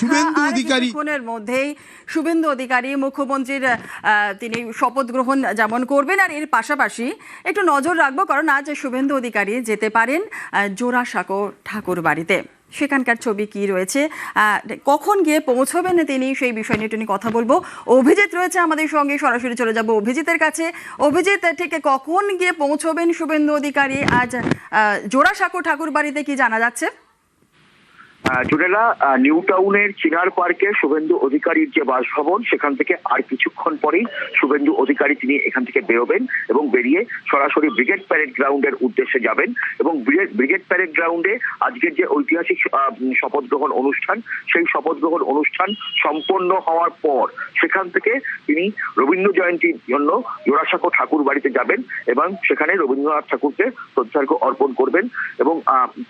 শুভেন্দু অধিকারী কিছুক্ষণের মধ্যেই শুভেন্দু অধিকারী মুখ্যমন্ত্রীর তিনি শপথ গ্রহণ যেমন করবেন, আর এর পাশাপাশি একটু নজর রাখবো, কারণ আজ শুভেন্দু অধিকারী যেতে পারেন জোড়াসাঁকো ঠাকুর বাড়িতে। সেখানকার ছবি কি রয়েছে, কখন গিয়ে পৌঁছবেন তিনি, সেই বিষয় নিয়ে একটু কথা বলবো। অভিজিৎ রয়েছে আমাদের সঙ্গে, সরাসরি চলে যাব অভিজিতের কাছে। অভিজিৎ, ঠিক কখন গিয়ে পৌঁছবেন শুভেন্দু অধিকারী আজ জোড়াসাঁকো ঠাকুর বাড়িতে, কি জানা যাচ্ছে? জুনেলা, নিউ টাউনের চিনার পার্কে শুভেন্দু অধিকারীর যে বাসভবন, সেখান থেকে আর কিছুক্ষণ পরেই শুভেন্দু অধিকারী তিনি এখান থেকে বেরোবেন এবং বেরিয়ে সরাসরি ব্রিগেড প্যারেড গ্রাউন্ডের উদ্দেশ্যে যাবেন। এবং ব্রিগেড প্যারেড গ্রাউন্ডে আজকের যে ঐতিহাসিক শপথ গ্রহণ অনুষ্ঠান, সেই শপথ গ্রহণ অনুষ্ঠান সম্পন্ন হওয়ার পর সেখান থেকে তিনি রবীন্দ্র জয়ন্তীর জন্য জোড়াসাঁকো ঠাকুর বাড়িতে যাবেন এবং সেখানে রবীন্দ্রনাথ ঠাকুরকে শ্রদ্ধার্ঘ্য অর্পণ করবেন। এবং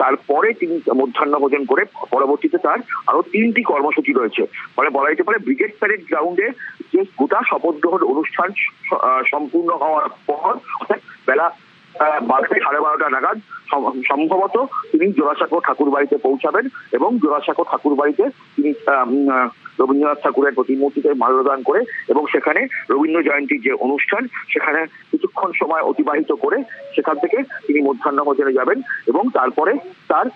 তারপরে তিনি মধ্যাহ্নভোজন করে পরবর্তীতে তার আরো 3টি কর্মসূচি রয়েছে। মানে বলা যেতে পারে ব্রিগেড প্যারেড গ্রাউন্ডে যে গোটা শপথ গ্রহণ অনুষ্ঠান সম্পূর্ণ হওয়ার পর বেলা 12:30 নাগাদ সম্ভবত তিনি জোড়াসাঁকো ঠাকুর বাড়িতে পৌঁছাবেন এবং জোড়াসাঁকো ঠাকুর বাড়িতে তিনি রবীন্দ্রনাথ ঠাকুরের প্রতিমূর্তিতে মাল্যদান করে এবং সেখানে রবীন্দ্র জয়ন্তীর যে অনুষ্ঠান, সেখানে কিছুক্ষণ সময় অতিবাহিত করে সেখান থেকে তিনি মধ্যাহ্নভোজনে যাবেন এবং তারপরে তার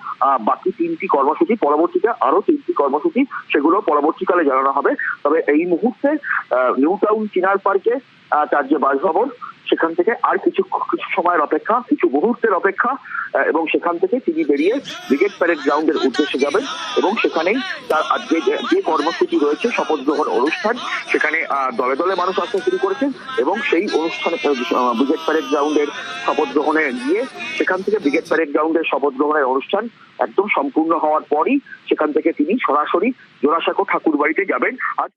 বাকি 3টি কর্মসূচি, পরবর্তীতে আরো 3টি কর্মসূচি, সেগুলো পরবর্তীকালে জানানো হবে। তবে এই মুহূর্তে নিউ টাউন চিনার পার্কে তার যে বাসভবন, সেখান থেকে আর কিছু সময়ের অপেক্ষা, কিছু মুহূর্তের অপেক্ষা, এবং সেখান থেকে তিনি বেরিয়ে ব্রিগেড প্যারেড গ্রাউন্ডের উদ্দেশ্যে যাবেন এবং সেখানেই তার আজকে যে কর্মসূচি রয়েছে শপথ গ্রহণ অনুষ্ঠান, সেখানে দলে দলে মানুষ আসতে শুরু করেছেন এবং সেই অনুষ্ঠানে ব্রিগেড প্যারেড গ্রাউন্ডের শপথ গ্রহণে গিয়ে সেখান থেকে ব্রিগেড প্যারেড গ্রাউন্ডের শপথ গ্রহণের অনুষ্ঠান একদম সম্পূর্ণ হওয়ার পরই সেখান থেকে তিনি সরাসরি জোড়াসাঁকো ঠাকুর বাড়িতে যাবেন। আজ